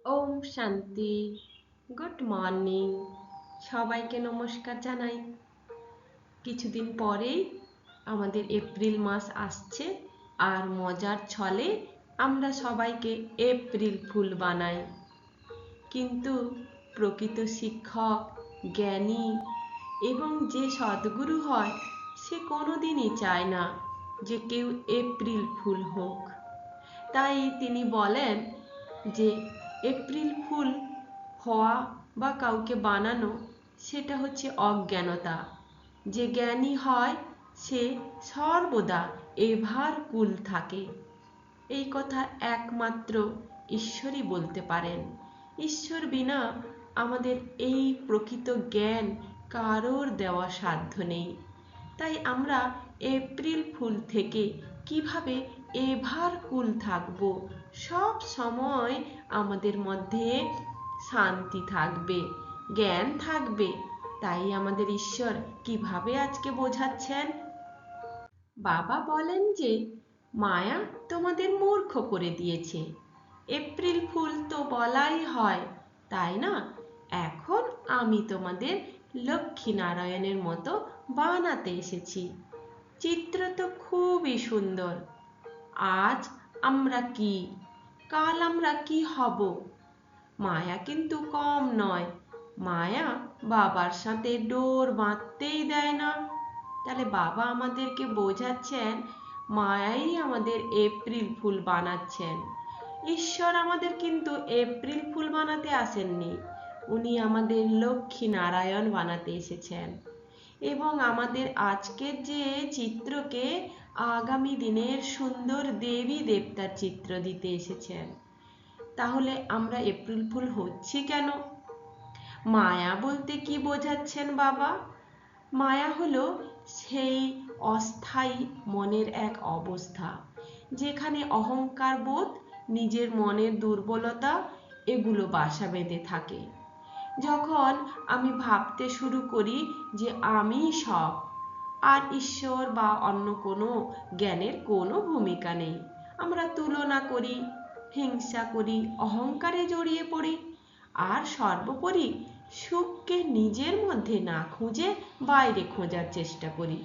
ওম শান্তি। Good morning. সবাইকে নমস্কার জানাই। কিছুদিন পরেই আমাদের এপ্রিল মাস আসছে, আর মজার ছলে আমরা সবাইকে এপ্রিল ফুল বানাই। কিন্তু প্রকৃত শিক্ষক, জ্ঞানী এবং যে সদ্গুরু হয়, সে কোনোদিনই চায় না যে কেউ এপ্রিল ফুল হোক। তাই তিনি বলেন যে এপ্রিল ফুল হওয়া বা কাউকে বানানো সেটা হচ্ছে অজ্ঞানতা। যে জ্ঞানী হয় সে সর্বদা এভার কুল থাকে। এই কথা একমাত্র ঈশ্বরই বলতে পারেন। ঈশ্বর বিনা আমাদের এই প্রকৃত জ্ঞান কারোর দেওয়া সাধ্য নেই। তাই আমরা এপ্রিল ফুল থেকে কিভাবে এভার কুল থাকবো, সব সময় আমাদের মধ্যে শান্তি থাকবে, জ্ঞান থাকবে, তাই আমাদের ঈশ্বর কিভাবে আজকে বোঝাচ্ছেন। বাবা বলেন যে মায়া তোমাদের মূর্খ করে দিয়েছে। এপ্রিল ফুল তো বলাই হয়, তাই না? এখন আমি তোমাদের লক্ষ্মী নারায়ণের মতো বানাতে এসেছি। চিত্র তো খুবই সুন্দর। আজ আমরা কি, কাল আমরা কি হব। মায়া কিন্তু কম নয়। মায়া বাবার সাথে ডোর বাঁধতেই দেয় না। তাহলে বাবা আমাদেরকে বোঝাচ্ছেন মায়াই আমাদের এপ্রিল ফুল বানাচ্ছেন। ঈশ্বর আমাদের কিন্তু এপ্রিল ফুল বানাতে আসেননি, উনি আমাদের লক্ষ্মী নারায়ণ বানাতে এসেছেন। এবং আমাদের আজকের যে চিত্রকে আগামী দিনের সুন্দর দেবী দেবতার চিত্র দিতে এসেছেন। তাহলে আমরা এপ্রিল ফুল হচ্ছি কেন? মায়া বলতে কি বোঝাচ্ছেন বাবা? মায়া হলো সেই অস্থায়ী মনের এক অবস্থা, যেখানে অহংকার বোধ, নিজের মনের দুর্বলতা এগুলো বাসা বেঁধে থাকে। যখন আমি ভাবতে শুরু করি যে আমি সব, আর ঈশ্বর বা অন্য কোনো জ্ঞানের কোনো ভূমিকা নেই, আমরা তুলনা করি, হিংসা করি, অহংকারে জড়িয়ে পড়ি, আর সর্বোপরি সুখকে নিজের মধ্যে না খুঁজে বাইরে খোঁজার চেষ্টা করি,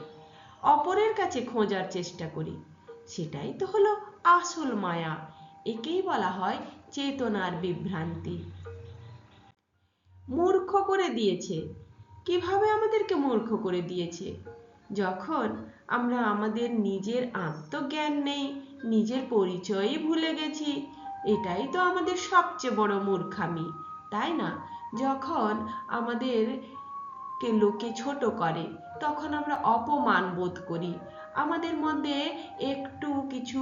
অপরের কাছে খোঁজার চেষ্টা করি। সেটাই তো হলো আসল মায়া। একেই বলা হয় চেতনার বিভ্রান্তি। মূর্খ করে দিয়েছে। কিভাবে আমাদেরকে মূর্খ করে দিয়েছে? যখন আমরা আমাদের নিজের আত্মজ্ঞান নেই, নিজের পরিচয়ই ভুলে গেছি। এটাই তো আমাদের সবচেয়ে বড় মূর্খামি, তাই না? যখন আমাদেরকে লোকে ছোট করে, তখন আমরা অপমান বোধ করি। আমাদের মধ্যে একটু কিছু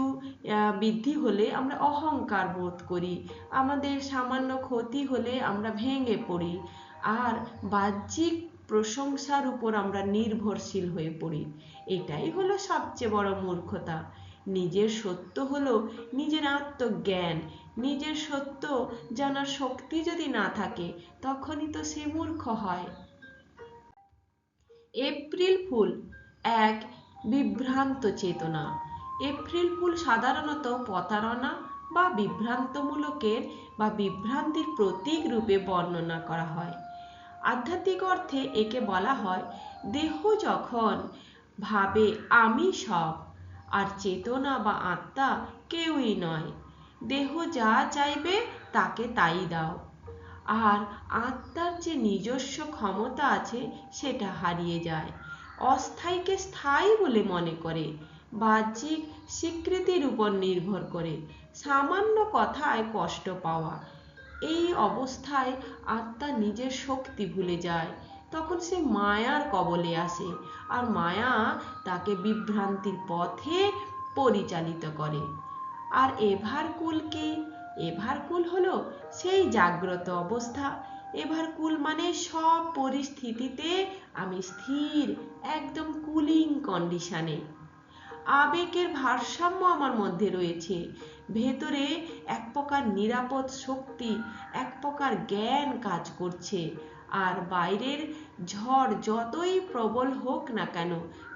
বৃদ্ধি হলে আমরা অহংকার বোধ করি। আমাদের সামান্য ক্ষতি হলে আমরা ভেঙে পড়ি, আর বাহ্যিক প্রশংসার উপর আমরা নির্ভরশীল হয়ে পড়ি। এটাই হলো সবচেয়ে বড় মূর্খতা। নিজের সত্য হলো নিজের আত্মজ্ঞান। নিজের সত্য জানার শক্তি যদি না থাকে, তখনই তো সে মূর্খ হয়। এপ্রিল ফুল এক বিভ্রান্ত চেতনা। এপ্রিল ফুল সাধারণত প্রতারণা বা বিভ্রান্তমূলকের বা বিভ্রান্তির প্রতীক রূপে বর্ণনা করা হয়। আধ্যাত্মিক অর্থে একে বলা হয় দেহ যখন ভাবে আমি সব, আর চেতনা বা আত্মা কেউই নয়। দেহ যা চাইবে তাকে তাই দাও, আর আত্মার যে নিজস্ব ক্ষমতা আছে সেটা হারিয়ে যায়। অস্থায়ীকে স্থায়ী বলে মনে করে, বাহ্যিক স্বীকৃতির উপর নির্ভর করে, সামান্য কথায় কষ্ট পাওয়া। এই অবস্থায় আত্মা নিজের শক্তি ভুলে যায়। তখন সে মায়ার কবলে আসে, আর মায়া তাকে বিভ্রান্তির পথে পরিচালিত করে। আর এভারকুল কি? এভারকুল হলো সেই জাগ্রত অবস্থা। এভারকুল মানে সব পরিস্থিতিতে আমি স্থির, একদম কুলিং কন্ডিশনে। আবেগের ভারসাম্য আমার মধ্যে রয়েছে। ভেতরে এক প্রকার নিরাপদ শক্তি, এক প্রকার জ্ঞান কাজ করছে। আর বাইরের ঝড় যতই প্রবল হোক না কেন,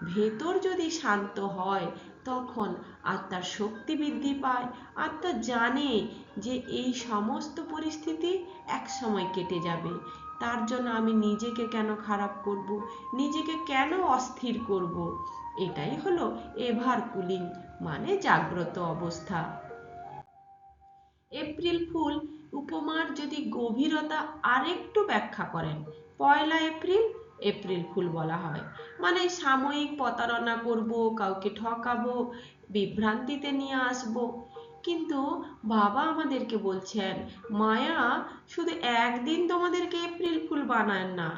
ভেতর যদি শান্ত হয়, তখন আত্মার শক্তি বৃদ্ধি পায়। আত্মা জানে যে এই সমস্ত পরিস্থিতি এক সময় কেটে যাবে, তার জন্য আমি নিজেকে কেন খারাপ করব, নিজেকে কেন অস্থির করব। এটাই হলো এভার কুলিং, মানে জাগ্রত অবস্থা। এপ্রিল ফুল উপমার যদি গভীরতা আরেকটু ব্যাখ্যা করেন, পয়লা এপ্রিল এপ্রিল ফুল বলা হয়, মানে সাময়িক প্রতারণা করব, কাউকে ঠকাবো, বিভ্রান্তিতে নিয়ে আসব। কিন্তু বাবা আমাদেরকে বলছেন, মায়া শুধু একদিন তোমাদেরকে এপ্রিল ফুল বানায় না,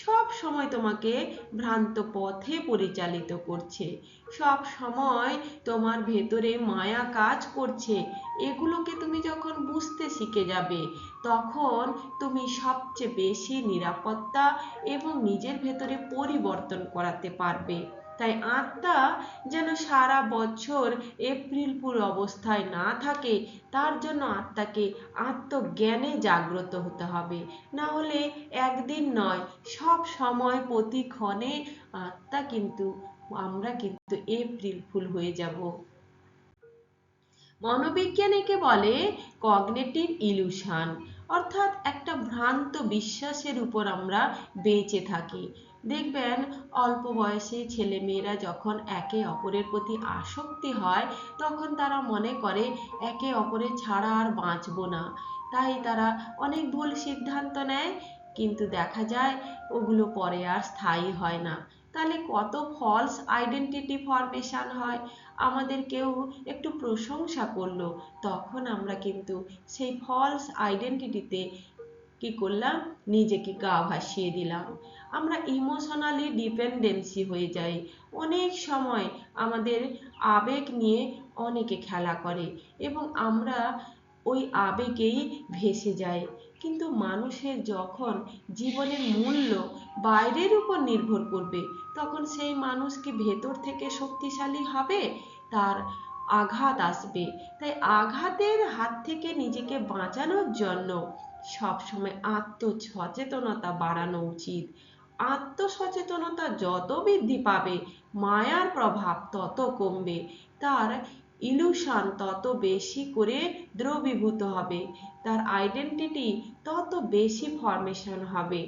সব সময় তোমাকে ভ্রান্ত পথে পরিচালিত করছে, সব সময় তোমার ভেতরে মায়া কাজ করছে। এগুলোকে তুমি যখন বুঝতে শিখে যাবে, তখন তুমি সবচেয়ে বেশি নিরাপত্তা এবং নিজের ভেতরে পরিবর্তন করাতে পারবে। তাই আত্মা যেন সারা বছর এপ্রিল ফুল অবস্থায় না থাকে, তার জন্য আত্মাকে আত্মজ্ঞানে জাগ্রত হতে হবে। না হলে একদিন নয়, সব সময় প্রতিক্ষণে আমরা কিন্তু এপ্রিল ফুল হয়ে যাব। মনোবিজ্ঞান একে বলে কগনিটিভ ইলুশন, অর্থাৎ একটা ভ্রান্ত বিশ্বাসের উপর আমরা বেঁচে থাকি। দেখবেন অল্প বয়সে ছেলে মেয়েরা যখন একে অপরের প্রতি আসক্তি হয়, তখন তারা মনে করে একে অপরের ছাড়া আর বাঁচবো না, তাই তারা অনেক ভুল সিদ্ধান্ত নেয়, কিন্তু দেখা যায় ওগুলো পরে আর স্থায়ী হয় না। তাহলে কত ফলস আইডেন্টিটি ফরমেশন হয়। আমাদের কেউ একটু প্রশংসা করলো, তখন আমরা কিন্তু সেই ফলস আইডেন্টিটিতে কি করলাম, নিজেকে গা ভাসিয়ে দিলাম। আমরা ইমোশনালি ডিপেন্ডেন্সি হয়ে যাই। অনেক সময় আমাদের আবেগ নিয়ে অনেকে খেলা করে এবং আমরা ওই আবেগেই ভেসে যাই। কিন্তু মানুষের যখন জীবনের মূল্য বাইরের উপর নির্ভর করবে, তখন সেই মানুষ কি ভেতর থেকে শক্তিশালী হবে? তার আঘাত আসবে। তাই আঘাতের হাত থেকে নিজেকে বাঁচানোর জন্য সবসময় আত্মসচেতনতা বাড়ানো উচিত। আত্মসচেতনতা যত বৃদ্ধি পাবে, মায়ার প্রভাব তত কমবে, তার ইলুশন তত বেশি করে দ্রবীভূত হবে, তার আইডেন্টিটি তত বেশি ফরমেশন হবে,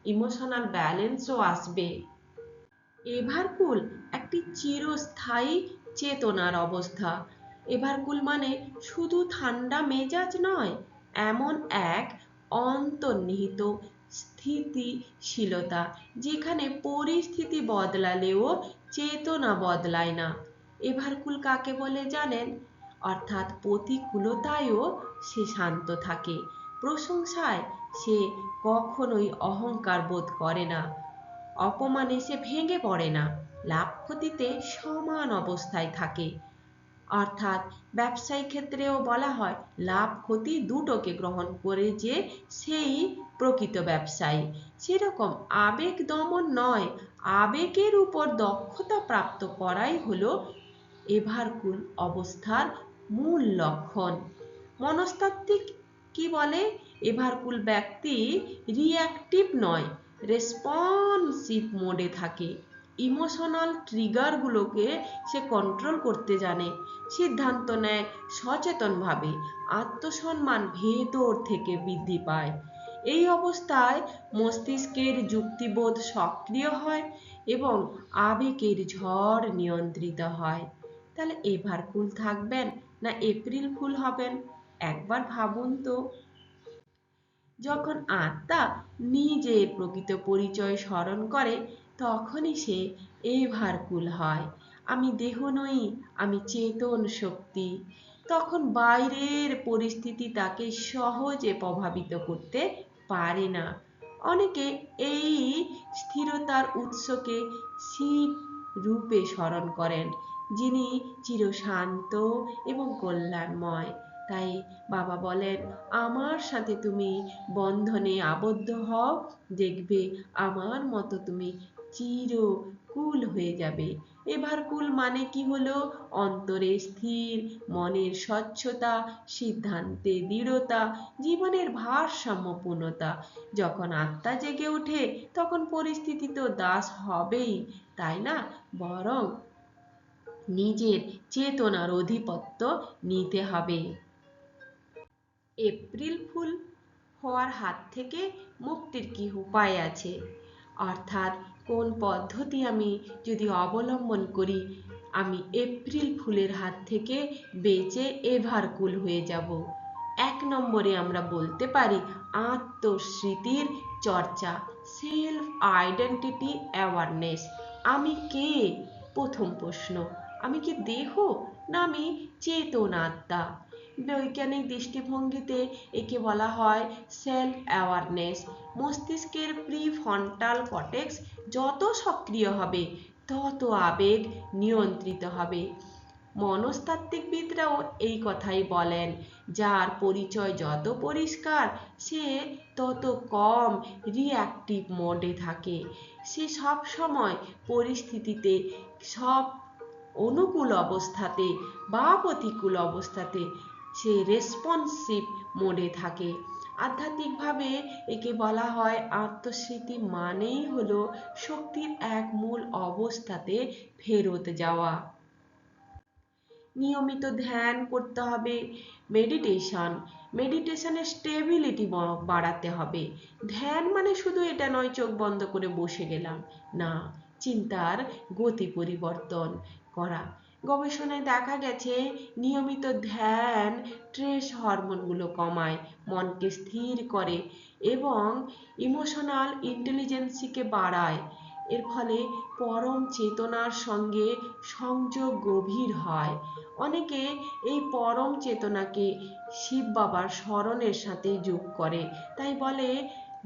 ইমোশনাল ব্যালেন্সও আসবে। এভারকুল একটি চিরস্থায়ী চেতনার অবস্থা। এভারকুল মানে শুধু ঠান্ডা মেজাজ নয়, এমন এক অন্তর্নিহিত স্থিতিশীলতা যেখানে পরিস্থিতি বদলালেও চেতনা বদলায় না। এভারকুল কাকে বলে জানেন? অর্থাৎ প্রতিকূলতায়ও সে শান্ত থাকে, প্রশংসায় সে কখনোই অহংকার বোধ করে না, অপমানে সে ভেঙে পড়ে না, লাভ ক্ষতিতে সমান অবস্থায় থাকে। অর্থাৎ ব্যবসায়িক ক্ষেত্রেও বলা হয় লাভ ক্ষতি দুটোকে গ্রহণ করে যে সেই প্রকৃত ব্যবসায়ী। সেরকম আবেগ দমন নয়, আবেগের উপর দক্ষতা প্রাপ্ত করাই হলো এভারকুল অবস্থার মূল লক্ষণ। মনস্তাত্ত্বিক কি বলে? এভারকুল ব্যক্তি রিঅ্যাক্টিভ নয়, রেসপন্সিভ মোডে থাকে। ইমোশনাল ট্রিগারগুলোকে সে কন্ট্রোল করতে জানে, সিদ্ধান্ত নেয় সচেতনভাবে, আত্মসম্মান ভেতর থেকে বৃদ্ধি পায়। এই অবস্থায় মস্তিষ্কের যুক্তিবোধ সক্রিয় হয় এবং আবেগের ঝড় নিয়ন্ত্রিত হয়। তাহলে এভারকুল থাকবেন না এপ্রিল ফুল হবেন? একবার ভাবুন তো। যখন আত্মা নিজের প্রকৃত পরিচয় স্মরণ করে, তখনই সে এভারকুল হয়। আমি দেহ নই, আমি চেতন শক্তি। তখন বাইরের পরিস্থিতি তাকে সহজে প্রভাবিত করতে পারে না। অনেকে এই স্থিরতার উৎসকে শিব রূপে স্মরণ করেন, যিনি চিরশান্ত এবং কল্যাণময়। তাই বাবা বলেন, আমার সাথে তুমি বন্ধনে আবদ্ধ হও, দেখবে আমার মতো তুমি চিরকুল হয়ে যাবে। এবার কুল মানে কি হলো? অন্তরে স্থির, মনের স্বচ্ছতা, সিদ্ধান্তে দৃঢ়তা, জীবনের ভারসাম্যপূর্ণতা। যখন আত্মা জেগে ওঠে, তখন পরিস্থিতি তো দাস হবেই, তাই না? বরং নিজের চেতনার অধিপত্য নিতে হবে। এপ্রিল ফুল হওয়ার হাত থেকে মুক্তির কি উপায় আছে, অর্থাৎ কোন পদ্ধতি আমি যদি অবলম্বন করি আমি এপ্রিল ফুলের হাত থেকে বেঁচে এভারকুল হয়ে যাব। 1 নম্বরে আমরা বলতে পারি আত্মস্মৃতির চর্চা, সেলফ আইডেন্টিটি অ্যাওয়ারনেস। আমি কে? প্রথম প্রশ্ন, আমি কি দেহ না আমি চেতনাত্মা? বৈজ্ঞানিক দৃষ্টিভঙ্গিতে একে বলা হয় সেলফ অ্যাওয়ারনেস। মস্তিষ্কের প্রিফ্রন্টাল কর্টেক্স যত সক্রিয় হবে তত আবেগ নিয়ন্ত্রিত হবে। মনস্তাত্ত্বিকবিদরাও এই কথাই বলেন, যার পরিচয় যত পরিষ্কার সে তত কম রিঅ্যাক্টিভ মোডে থাকে। সে সব সময় পরিস্থিতিতে, সব অনুকূল অবস্থাতে বা প্রতিকূল অবস্থাতে সে রেসপন্সিভ মোডে থাকে। আধ্যাত্মিকভাবে একে বলা হয় আত্মস্মৃতি মানেই হলো শক্তির এক মূল অবস্থাতে ফেরত যাওয়া। নিয়মিত ধ্যান করতে হবে, মেডিটেশনের স্টেবিলিটি বাড়াতে হবে। ধ্যান মানে শুধু এটা নয় চোখ বন্ধ করে বসে গেলাম, না, চিন্তার গতি পরিবর্তন করা। গবেষণায় দেখা গেছে নিয়মিত ধ্যান স্ট্রেস হরমোনগুলো কমায়, মনকে স্থির করে এবং ইমোশনাল ইন্টেলিজেন্সকে বাড়ায়। এর ফলে পরম চেতনার সঙ্গে সংযোগ গভীর হয়। অনেকে এই পরম চেতনাকে শিব বাবার স্মরণের সাথে যোগ করে, তাই বলে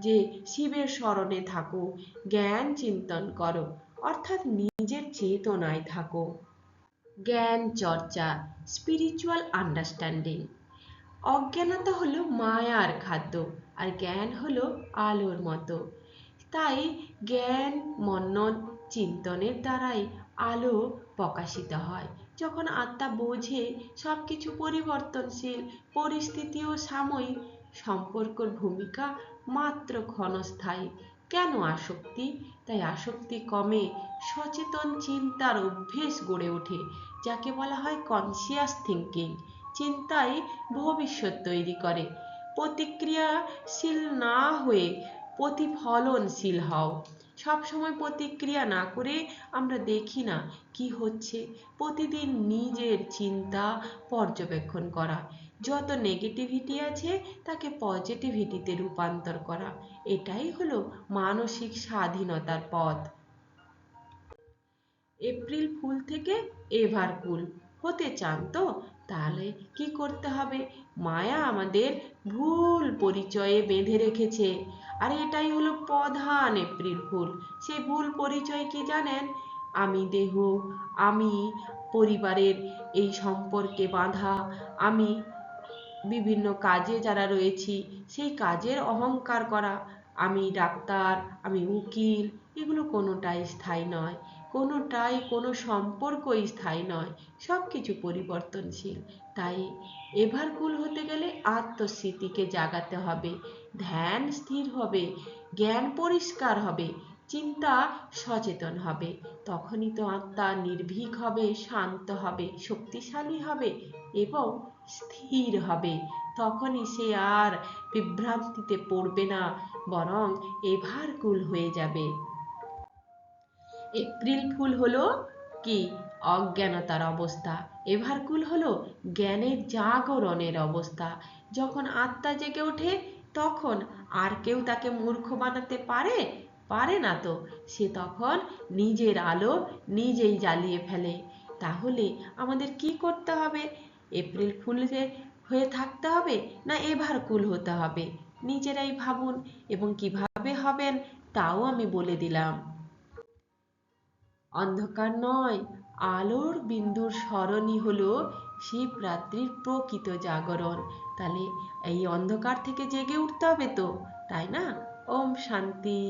যে শিবের স্মরণে থাকো, জ্ঞান চিন্তন করো, অর্থাৎ নিজের চেতনায় থাকো। জ্ঞান চর্চা, স্পিরিচুয়াল আন্ডারস্ট্যান্ডিং। অজ্ঞানতা হলো মায়ার খাদ্য আর জ্ঞান হলো আলোর মতো। তাই জ্ঞান মনন চিন্তনের দ্বারাই আলো প্রকাশিত হয়। যখন আত্মা বোঝে সবকিছু পরিবর্তনশীল, পরিস্থিতিও সাময়িক, সম্পর্কর ভূমিকা মাত্র ক্ষণস্থায়ী। কেন আসক্তি? তাই আসক্তি কমে, সচেতন চিন্তার অভ্যেস গড়ে ওঠে, যাকে বলা হয় কনসিয়াস থিঙ্কিং। চিন্তাই ভবিষ্যৎ তৈরি করে। প্রতিক্রিয়াশীল না হয়ে প্রতিফলনশীল হও। সবসময় প্রতিক্রিয়া না করে আমরা দেখি না কি হচ্ছে, প্রতিদিন নিজের চিন্তা পর্যবেক্ষণ করা, যত নেগেটিভিটি আছে তাকে পজিটিভিটিতে রূপান্তর করা, এটাই হলো মানসিক স্বাধীনতার পথ। এপ্রিল ফুল থেকে এভারকুল হতে চান তো তাহলে কি করতে হবে? মায়া আমাদের ভুল পরিচয়ে বেঁধে রেখেছে, আর এটাই হলো প্রধান এপ্রিল ফুল। সেই ভুল পরিচয় কি জানেন? আমি দেহ, আমি পরিবারের এই সম্পর্কে বাঁধা, আমি বিভিন্ন কাজে যারা রয়েছি সেই কাজের অহংকার করা, আমি ডাক্তার, আমি উকিল, এগুলো কোনোটাই স্থায়ী নয়, কোনোটাই কোনো সম্পর্কই স্থায়ী নয়, সব কিছু পরিবর্তনশীল। তাই এভারকুল হতে গেলে আত্মস্মৃতিকে জাগাতে হবে, ধ্যান স্থির হবে, জ্ঞান পরিষ্কার হবে, চিন্তা সচেতন হবে। তখনই তো আত্মা নির্ভীক হবে, শান্ত হবে, শক্তিশালী হবে এবং স্থির হবে। তখনই সে আর বিভ্রান্তিতে পড়বে না, বরং এভারকুল হয়ে যাবে। এপ্রিল ফুল হলো কি? অজ্ঞানতার অবস্থা। এভারকুল হলো জ্ঞানের জাগরণের অবস্থা। যখন আত্মা জেগে ওঠে তখন আর কেউ তাকে মূর্খ বানাতে পারে? পারে না তো। সে তখন নিজের আলো নিজেই জ্বালিয়ে ফেলে। তাহলে আমাদের কি করতে হবে? এপ্রিল ফুলে হয়ে থাকতে হবে না এভারকুল হতে হবে? নিজেরাই ভাবুন, এবং কিভাবে হবেন তাও আমি বলে দিলাম। অন্ধকার নয়, আলোর বিন্দুর স্মরণই হলো শিবরাত্রির প্রকৃত জাগরণ। তাহলে এই অন্ধকার থেকে জেগে উঠতে হবে তো, তাই না? ওম শান্তি।